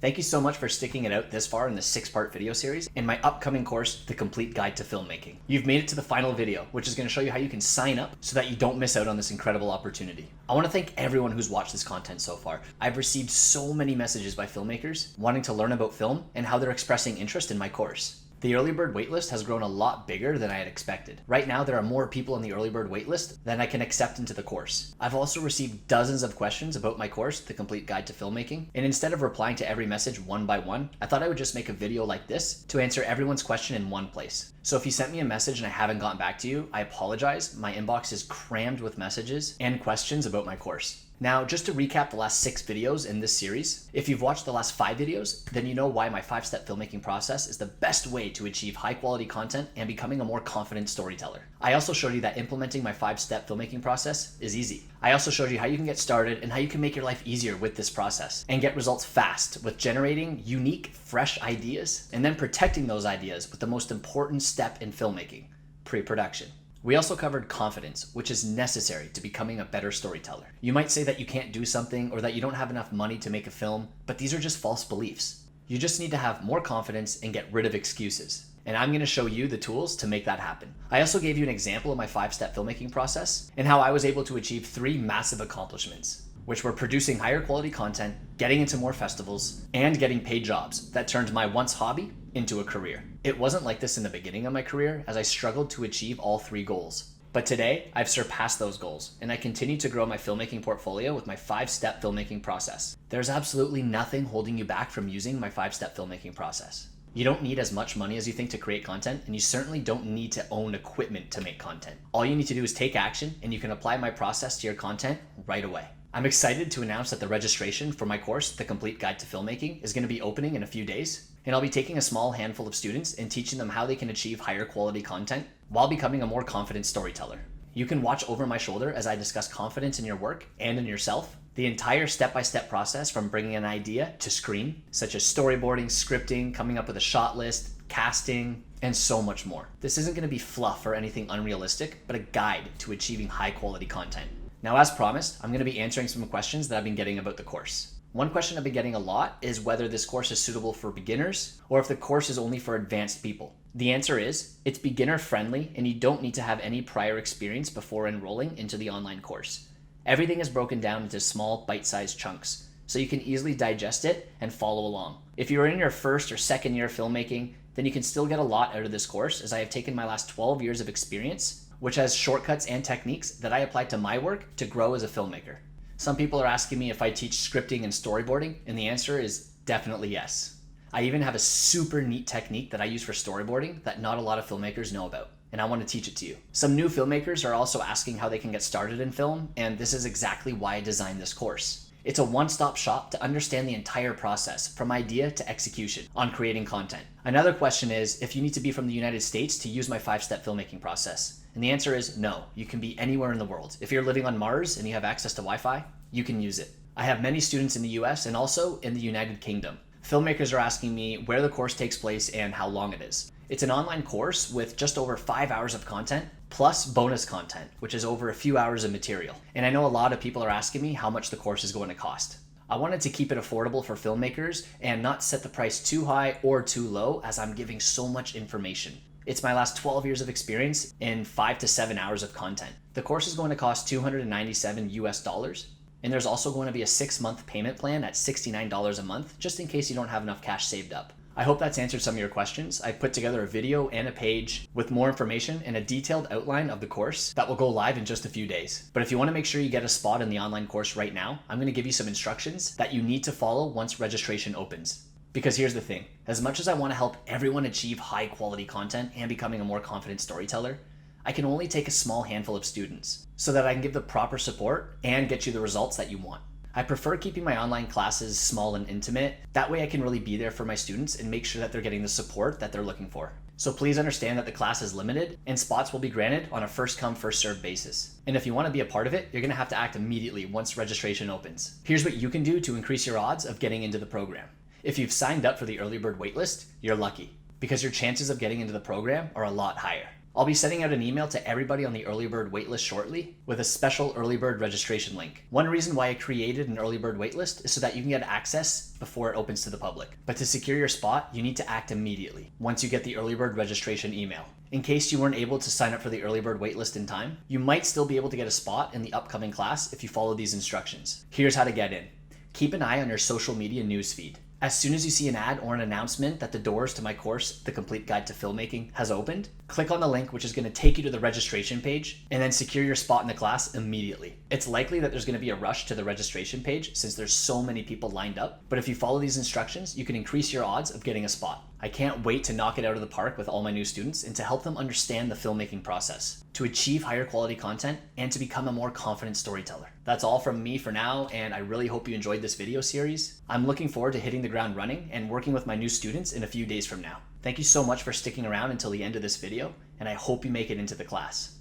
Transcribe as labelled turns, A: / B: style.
A: Thank you so much for sticking it out this far in the 6-part video series in my upcoming course, The Complete Guide to Filmmaking. You've made it to the final video, which is going to show you how you can sign up so that you don't miss out on this incredible opportunity. I want to thank everyone who's watched this content so far. I've received so many messages by filmmakers wanting to learn about film and how they're expressing interest in my course. The early bird waitlist has grown a lot bigger than I had expected. Right now, there are more people on the early bird waitlist than I can accept into the course. I've also received dozens of questions about my course, The Complete Guide to Filmmaking, and instead of replying to every message one by one, I thought I would just make a video like this to answer everyone's question in one place. So if you sent me a message and I haven't gotten back to you, I apologize. My inbox is crammed with messages and questions about my course. Now, just to recap the last 6 videos in this series, if you've watched the last 5 videos, then you know why my 5-step filmmaking process is the best way to achieve high quality content and becoming a more confident storyteller. I also showed you that implementing my 5-step filmmaking process is easy. I also showed you how you can get started and how you can make your life easier with this process and get results fast with generating unique, fresh ideas and then protecting those ideas with the most important step in filmmaking, pre-production. We also covered confidence, which is necessary to becoming a better storyteller. You might say that you can't do something or that you don't have enough money to make a film, but these are just false beliefs. You just need to have more confidence and get rid of excuses. And I'm going to show you the tools to make that happen. I also gave you an example of my 5-step filmmaking process and how I was able to achieve 3 massive accomplishments, which were producing higher quality content, getting into more festivals, and getting paid jobs that turned my once hobby into a career. It wasn't like this in the beginning of my career, as I struggled to achieve all 3 goals. But today, I've surpassed those goals, and I continue to grow my filmmaking portfolio with my 5-step filmmaking process. There's absolutely nothing holding you back from using my 5-step filmmaking process. You don't need as much money as you think to create content, and you certainly don't need to own equipment to make content. All you need to do is take action, and you can apply my process to your content right away. I'm excited to announce that the registration for my course, The Complete Guide to Filmmaking, is going to be opening in a few days. And I'll be taking a small handful of students and teaching them how they can achieve higher quality content while becoming a more confident storyteller. You can watch over my shoulder as I discuss confidence in your work and in yourself, the entire step-by-step process from bringing an idea to screen, such as storyboarding, scripting, coming up with a shot list, casting, and so much more. This isn't going to be fluff or anything unrealistic, but a guide to achieving high quality content. Now, as promised, I'm going to be answering some questions that I've been getting about the course. One question I've been getting a lot is whether this course is suitable for beginners or if the course is only for advanced people. The answer is, it's beginner friendly and you don't need to have any prior experience before enrolling into the online course. Everything is broken down into small bite-sized chunks, so you can easily digest it and follow along. If you're in your first or second year of filmmaking, then you can still get a lot out of this course, as I have taken my last 12 years of experience, which has shortcuts and techniques that I apply to my work to grow as a filmmaker. Some people are asking me if I teach scripting and storyboarding, and the answer is definitely yes. I even have a super neat technique that I use for storyboarding that not a lot of filmmakers know about, and I want to teach it to you. Some new filmmakers are also asking how they can get started in film, and this is exactly why I designed this course. It's a one-stop shop to understand the entire process from idea to execution on creating content. Another question is if you need to be from the United States to use my 5-step filmmaking process. And the answer is no, you can be anywhere in the world. If you're living on Mars and you have access to Wi-Fi, you can use it. I have many students in the US and also in the United Kingdom. Filmmakers are asking me where the course takes place and how long it is. It's an online course with just over 5 hours of content, plus bonus content, which is over a few hours of material. And I know a lot of people are asking me how much the course is going to cost. I wanted to keep it affordable for filmmakers and not set the price too high or too low, as I'm giving so much information. It's my last 12 years of experience in 5 to 7 hours of content. The course is going to cost $297 US, and there's also going to be a 6-month payment plan at $69 a month, just in case you don't have enough cash saved up. I hope that's answered some of your questions. I've put together a video and a page with more information and a detailed outline of the course that will go live in just a few days. But if you want to make sure you get a spot in the online course right now, I'm going to give you some instructions that you need to follow once registration opens. Because here's the thing, as much as I want to help everyone achieve high quality content and becoming a more confident storyteller, I can only take a small handful of students so that I can give the proper support and get you the results that you want. I prefer keeping my online classes small and intimate. That way I can really be there for my students and make sure that they're getting the support that they're looking for. So please understand that the class is limited and spots will be granted on a first come first served basis. And if you want to be a part of it, you're going to have to act immediately once registration opens. Here's what you can do to increase your odds of getting into the program. If you've signed up for the early bird waitlist, you're lucky, because your chances of getting into the program are a lot higher. I'll be sending out an email to everybody on the early bird waitlist shortly with a special early bird registration link. One reason why I created an early bird waitlist is so that you can get access before it opens to the public. But to secure your spot, you need to act immediately once you get the early bird registration email. In case you weren't able to sign up for the early bird waitlist in time, you might still be able to get a spot in the upcoming class if you follow these instructions. Here's how to get in. Keep an eye on your social media newsfeed. As soon as you see an ad or an announcement that the doors to my course, The Complete Guide to Filmmaking, has opened, click on the link, which is going to take you to the registration page, and then secure your spot in the class immediately. It's likely that there's going to be a rush to the registration page since there's so many people lined up, but if you follow these instructions, you can increase your odds of getting a spot. I can't wait to knock it out of the park with all my new students and to help them understand the filmmaking process, to achieve higher quality content, and to become a more confident storyteller. That's all from me for now, and I really hope you enjoyed this video series. I'm looking forward to hitting the ground running and working with my new students in a few days from now. Thank you so much for sticking around until the end of this video, and I hope you make it into the class.